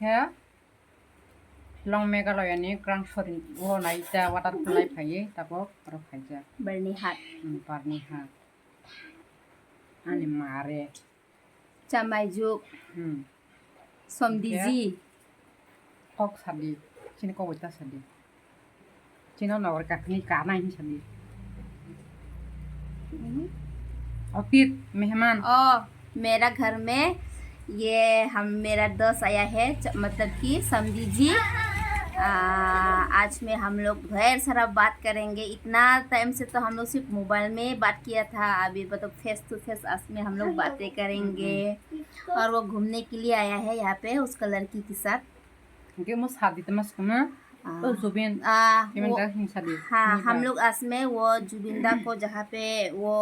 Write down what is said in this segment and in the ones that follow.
इनके लं मेघालय नि ग्रां सरिन वो नाइजा वाटर फुलाई फाये ताको रो फाइजा बरनी हाट बारनी हाट आनि मारेee चमायजुक समदिजी खक सादी चिन कवैता सादी चिनो नवर काखनी काना ही सादी अतीत मेहमान मेरा घर में ये मेरा दोस्त आया है मतलब कि समझी आज में हम लोग ढेर सारा बात करेंगे। इतना टाइम से तो हम लोग सिर्फ मोबाइल में बात किया था, अभी मतलब फेस टू फेस आज में हम लोग बातें करेंगे। और वो घूमने के लिए आया है यहाँ पे उसका लड़की के साथ। हाँ हम लोग आज में वो जुबिंदा को जहाँ पे वो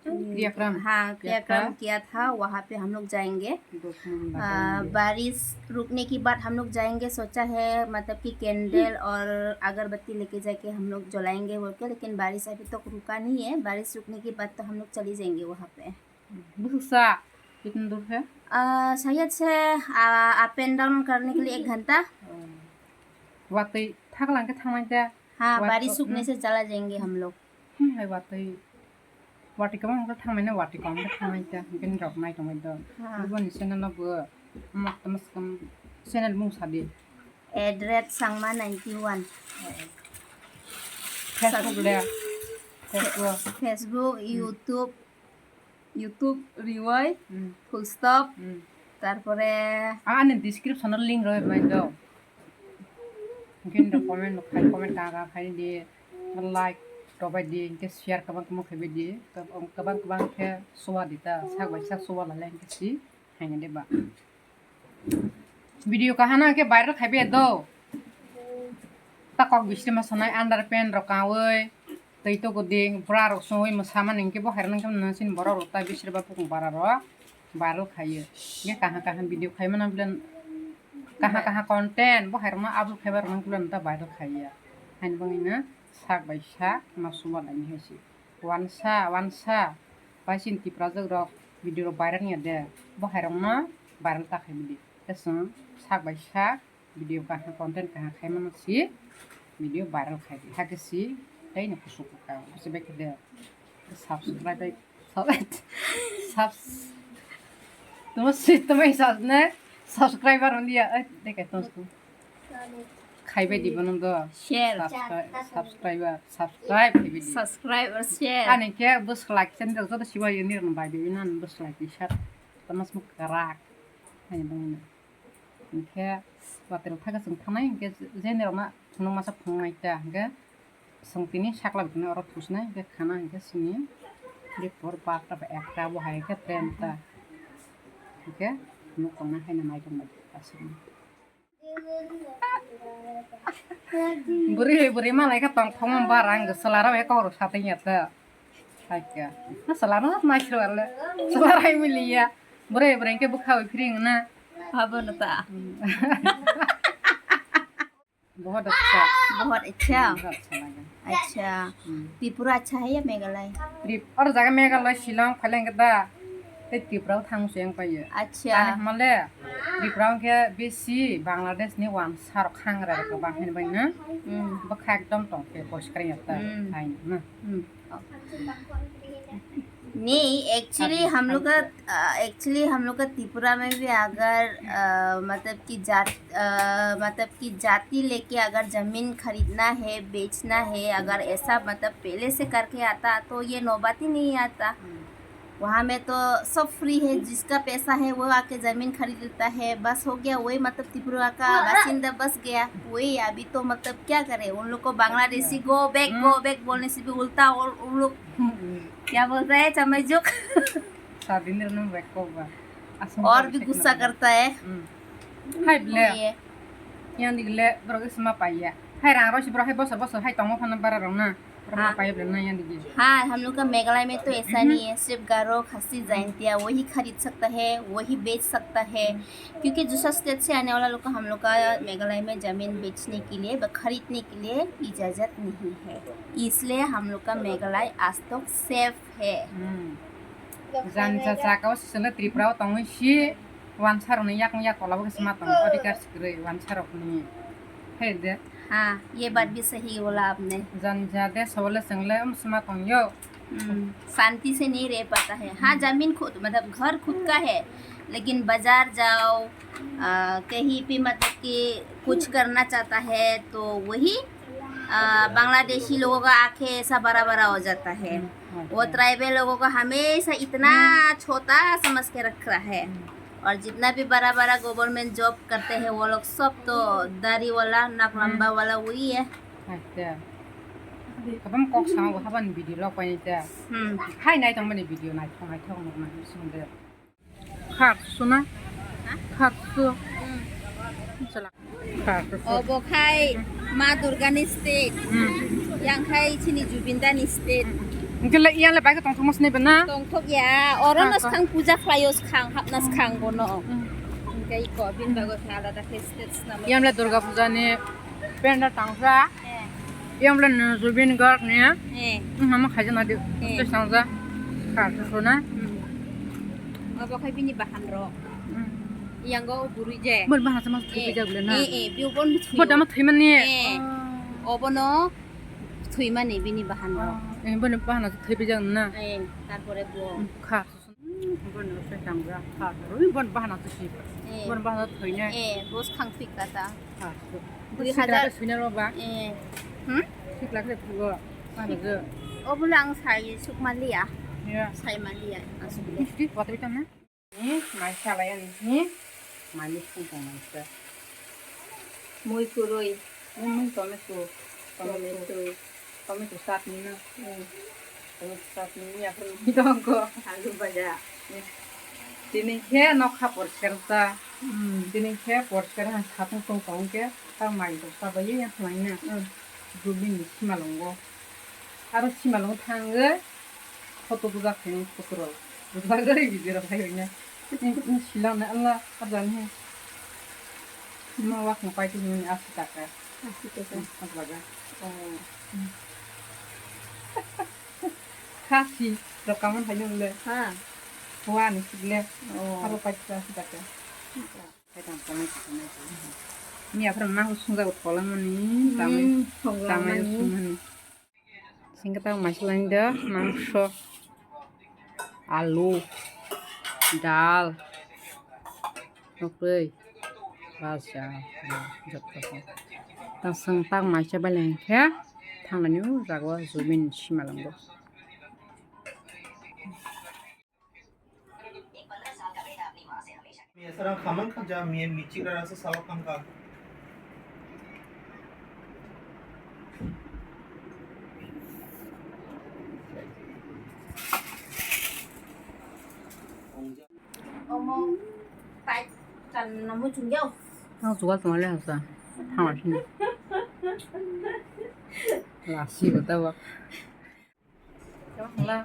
क्रियाक्रम किया था वहाँ पे हम लोग जाएंगे। बारिश रुकने के बाद हम लोग जाएंगे, सोचा है मतलब कि कैंडल और अगरबत्ती लेके जाके हम लोग जलाएंगे बोल के, लेकिन बारिश अभी तक रुका नहीं है। बारिश रुकने के बाद तो हम लोग चली जाएंगे वहाँ पे। कितना दूर है? शायद से अप एंड डाउन करने के लिए 1 घंटा। हाँ बारिश रुकने से चला जाएंगे हम लोग। वाटिका हम थांनाय वाटिका हम थांनाय दा बिन रक नाय दंबाय दा गुबुन चेनेल बो मक्तमस्कम चेनेल मुंसादि एड्रेस सांगमा 91 फेसबुक ले फेसबुक यूट्यूब रिवाय फुल स्टॉप तारपरे आने डिस्क्रिप्शन लिंक रय बाय दा किन कमेंट कमेंट का खाय दि लाइक बायदि इनके शेयर कबां खायबायदि कबां के सवादिता सागबायसा सवा लालाय इनके हायने देबा वीडियो कहाना के वायरल खायबे दो तकक बिस्रि मसनाय अंडरपेन रकावै तैतो गदिं ब्रा रसोय मसामान इनके बहायरन के नसिन बरा रता बिस्रिबा पुकुं बारा र वायरल खायो ये कहां वीडियो खायमना ब्लेन कहां कंटेंट बहायरन आपलोड खायबार मन ब्लेन ता वायरल खायो हायन बंगिना साग बायसा मासुमा लायनि हेसि वानसा बासिन तिप्रा जग्र वीडियो वायरल नि दे बहायरंना वायरल ताखाय बिदि एसं साग बायसा वीडियो कहां कंटेंट कहां खायमनसि वीडियो वायरल खाय हागसि दैनो कुसुक का सिबे दे सब्सक्राइबर होनिया देखे तोसको खायबाय दिबनो द शेयर सब्सक्राइबर शेयर आने के बस लाइक सेंड दो तो सिवा ये निरन बाय बिना बस लाइक शट तमस मुक राक हाय बंग इनके बातेर थागा जों थानाय इनके जेनेराल मा खुनु मासा फंनाय ता इनके संतिनि साकला बिदिनो अर थुसनाय इनके खाना इनके सिनि रिपोर्ट बाटा एकटा बहाय के ट्रेनता इनके नुकना हायना नाय दंबाय आसिनि बुरी मालाय का तंग बारांग सलारा बे कहर सातैयाता हायका सलारा नायस्रवाले सलारा मिलिया बुरे के बुखाव फ्रिंग ना भाबनता बहुत अच्छा अच्छा त्रिपुरा अच्छा है या मेघालय और जगह मेघालय शिलंग फलेंगे दा त्रिपुरा थांसों पायो अच्छा माले त्रिपुरा के बेसी बांग्लादेश नि वान सार खांगरा को बाहेन बायना बखा एकदम तो के पोस्करियाता हाय ना नहीं एक्चुअली हम लोग का त्रिपुरा में भी अगर मतलब कि जाति लेके अगर ज़मीन खरीदना है बेचना है, अगर ऐसा मतलब पहले से करके आता तो ये नौबत ही नहीं आता। वहाँ में तो सब फ्री है, जिसका पैसा है वो आके ज़मीन खरीद लेता है, बस हो गया वही मतलब त्रिपुरा का बासिंदा बस गया वही। अभी तो मतलब क्या करे, उन लोग को बांग्लादेशी गो बैक बोलने से भी उल्टा और उन लोग क्या बोलता है चमजुक और भी गुस्सा करता है। हाय ब्ले yang digle bro sama paya hai rang ro si bro hai bos hai tong phana bara rong na ro paya bro na yang dige। हाँ हम लोग का मेघालय में तो ऐसा नहीं है, सिर्फ गारो खसी जैंतिया वही खरीद सकता है वही बेच सकता है, क्योंकि दूसरा स्टेट से आने वाला लोग का हम लोग का मेघालय में ज़मीन बेचने के लिए खरीदने के लिए इजाज़त नहीं है, इसलिए हम लोग का मेघालय आज तक सेफ है। जान चाचा का उसने त्रिपुरा तंग सी wan sarok ni yak kolabo ke sematong odikar sikre wan sarok ni hey de हाँ ये बात भी सही बोला आपने जन जादे सवले संगले sematong yo शांति से नहीं रह पाता है हाँ जमीन खुद मतलब घर खुद का है लेकिन बाजार जाओ कहीं भी मतलब कि कुछ करना चाहता है तो वही बांग्लादेशी लोगों का आंखें ऐसा बड़ा बड़ा हो जाता है वो ट्राइबल लोगों को हमेशा इतना छोटा समझ के रख रहा है और जितना भी बड़ा बड़ा गवर्नमेंट जॉब करते हैं वो लोग सब तो दाढ़ी वाला नाक लंबा वाला वही है kabam kok sama haban video lo pa ni ta hai nai tong mani video nai thong nok na sung de khat suna khat su chala khat su obo khai ma durga ni state yang khai chini jubinda ni state ngela yang le ba ka tong thong mas ne bana tong thok ya oron nas khang puja flyos khang hap nas khang bono kai ko binda go thala da state na yang le durga puja ni penda tangsa yang le Jubeen Garg ni mama khaja na de te sangza khat su na obo khai bini bahan ro yang go buri je bon bahasa mas thupi jagule na biu bon bo dama thuiman ni obo no thuiman ni bini bahan ro bon bahana thupi jang na tarpore bo khat bon no se sangza khat ro bon bahana thusi bon bahana thuine bos khang thik ka ta khat 2000 suina ro ba sik lak le phugo ba na je obo lang sai suk malia ya sai malia asuk ni wat bitan na ni mai Meghalaya ni mai pung pung na muy kuroi mun tomato sat ni na tomato sat ni ya pun dong ko alu baja dini he nok kha por serta dini he por ser han sapung pung pung ke ta mai to sa ba ye mai na Jubeen ni shimalwng aro shimalwng thangge photo buja kheni photo buja gari video ra bhai na ni shilang na Allah arjan he ma wak mo pai tu ni asitaka asbaga khasi rekaman hayung le ha wa ni sigle aro pai tu asitaka Kadang kami ni apa nama sungai utkolang ni tamai sungai sing kita masih landa mangso alu dal mokol bahasa Jutta tang sang tang masih baleng ya tang lanu jago Jubeen shimalwng Sekarang kaman kerja mie micik rasa salah kamka. omong tai kan namu jungjau tang jual semua le hasa tang lah sini lasi betul wak lah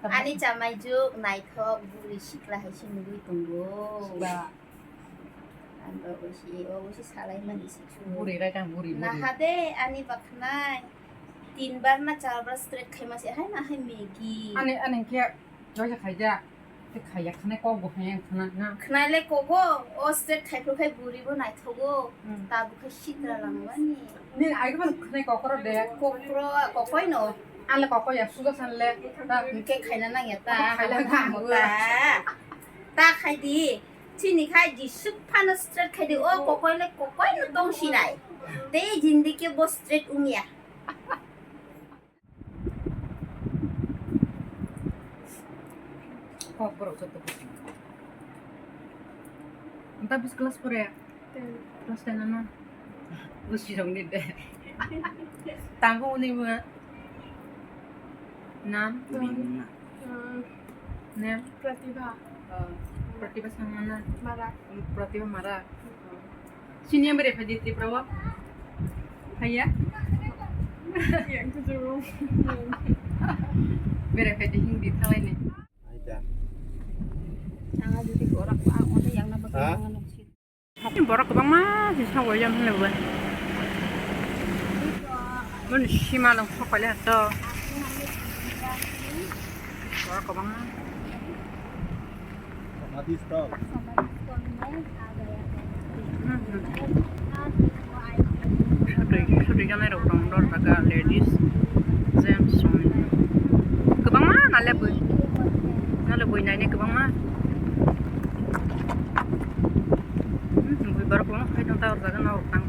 ani chamai juk naithok buri sikla haisi nugui tunggo ba ando osi salai mani siksu buri rai tang buri nah hade ani baknai 3 bar na 4 bar straight khaima se hai na hai megi ani kia jauh saja te khaya khane ko bo khaya khana na khnai le kogo o straight khai pro khai buri bo naithogo tabu khai sitra langwani ni ai ko khane ko koro de kokro kokoi no ale ko ya suga san le ta ke khaina na ya ta khaila ta ta khai di chini khai di suk phana straight khai di o kokoi no tong sinai te jindi ke bo straight umia ko borok satu entah bis kelas pura ya kelas tanana bus sirong ni de tanggung ni bu nam nem Pratibha samana Pratibha mara sini yang berapa di Prawa Haya yang kejurum berapa di Hindi thalai ni jangan jadi borak pak ada yang nama kenangan ini borok bang mah di sawah jam lebar mun shimalwng khwk to borok bang Mati stall. Suri jangan rokong dor baga ladies, gents semuanya. Kebang mana nala boy nanya kebang mana? Boy baru pulang, kita tahu baga na rokang.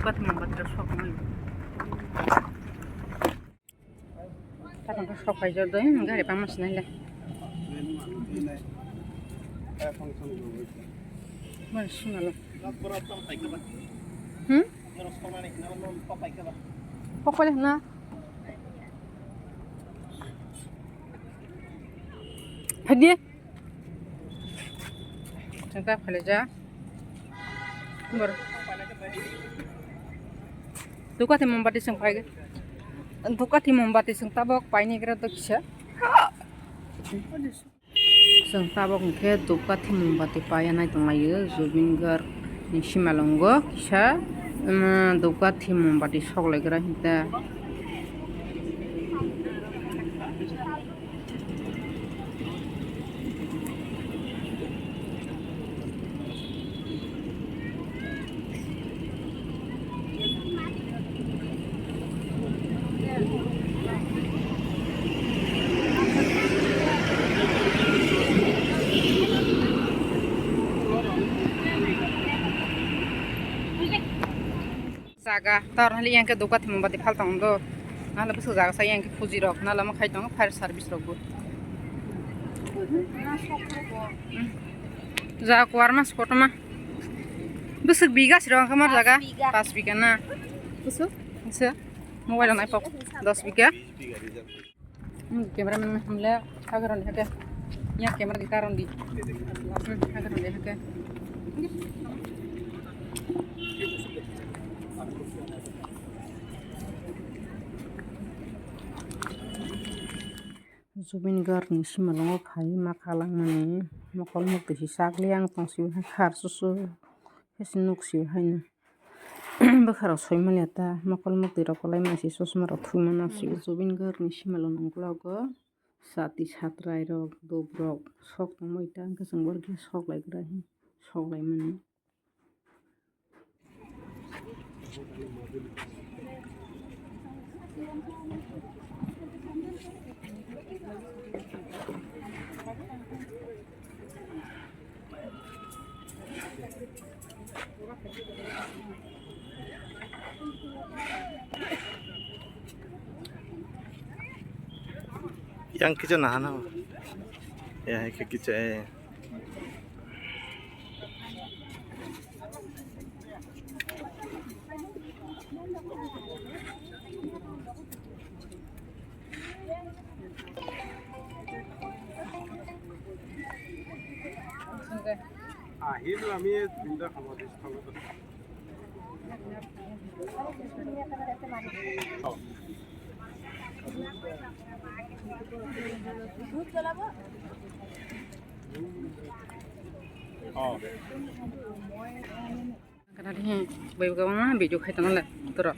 Bat membat tersok malu. Tapi tersok aja deh, enggak ada pamas nila. Mana shimalwng? Pokoknya na. Hadi. Kita kerja. Ber. Duka membati sing paige. Duka membati sing tabok paine kira to kisah. Sing tabok ke duka membati paya nai tonglayo Jubeen Garg ni shimalwng kisah. Duka membati sok legra hita. Jaga tar hali yang ke duka membati phal tong do nala besu jaga saya yang ke fuji rok nala ma khai tong fire service rok bo ja kwar mas photo ma besu biga sirong kamar jaga 5 biga na besu se mobile nai pok 10 biga cameraman hamla agar on hake ya camera di taron di agar on hake Jubeen Garg ni shimalwng phai ma khalangmani mokol mwktui sakliang tongsiu khar susu hesin nuksi haina bakhara soimaleta mokol mwktui rok kolai masi chosma rok thuma nasi Jubeen Garg ni shimalwng nongkulago sati satrai rok dobrok sok tongmoi ta angka jang borgi sok laigra sok laimani Yang kita nana, ya kita. Akhir kami pindah khamw di khamw. Oh. Karena ini bayu kawan mana video kaitan lah terus.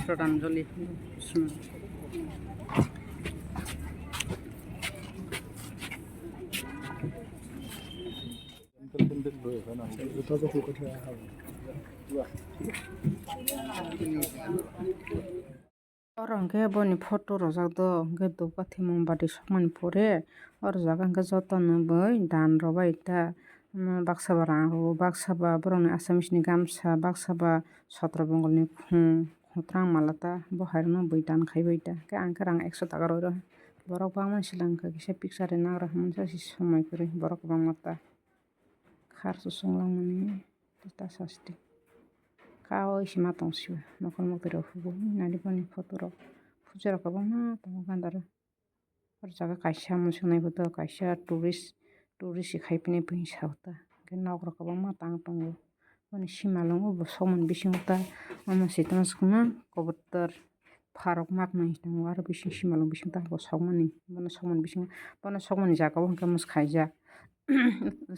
Suran joli semua. Orang ke boni foto rojak do ke duka membati sokmani pore or jaga ke Jutta bai dan robai ta baksa barang baksa ba boroni assamese ni gamsa baksa ba Sotro Bengal ni khwtrang malata bo hairno bai dan khaibai ta ke angke rang 100 taka roiro borok bangman silang ke kisa picture nagra mansa si somai kore borok bangmata khar susunglang ta sasti Kau isi matong siwa, mokol mwktui rok hubo nani boni photo rok puja rok kwbangma tongo gandaro or jaga kaisa muchung nai bo do kaisa tourist khaipinai bwngui sauta ke nog rok kwbangma tang tongo boni shimalwng bo sokmani bisingo ta omo sitoma skuma kobutar farok maknai tongo aro bising shimalwng bising ta bo sokmani bono sokmani jaga o hingke mwsakaijak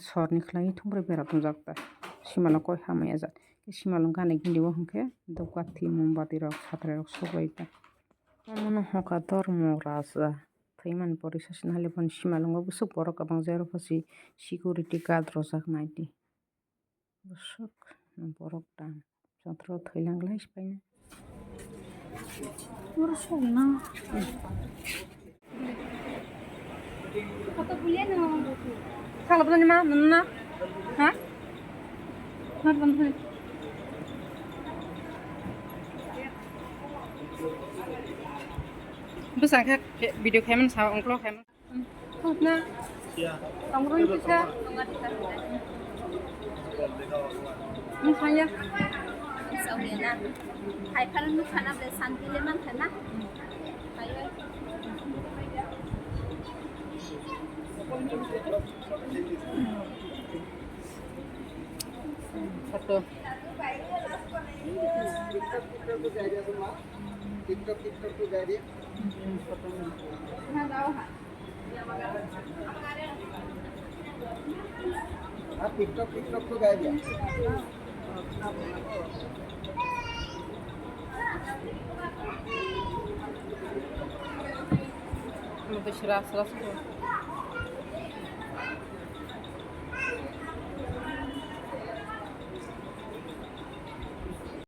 sor ni khlai thungbrui bera tongjak ta shimalwng koi hamya jaat shimalwng gani gini bo hingke dupkati mombati rok satre rok subaita mono hoka dormo raja thaiman pori sasin halipon shimalwng busuk borok kabang jai pasi security guard rojak naidi busuk borok dam jotro thailang lai spaina borok na kota bulia na kala bani ma nunna ha mat ban bani besar ke video kamen sa ongklo kamen na tongron bisa misalnya sauliana hai paran nu khana ble santi le man khana ayo satu TikTok tuh jadi. TikTok tuh jadi. Mau terserah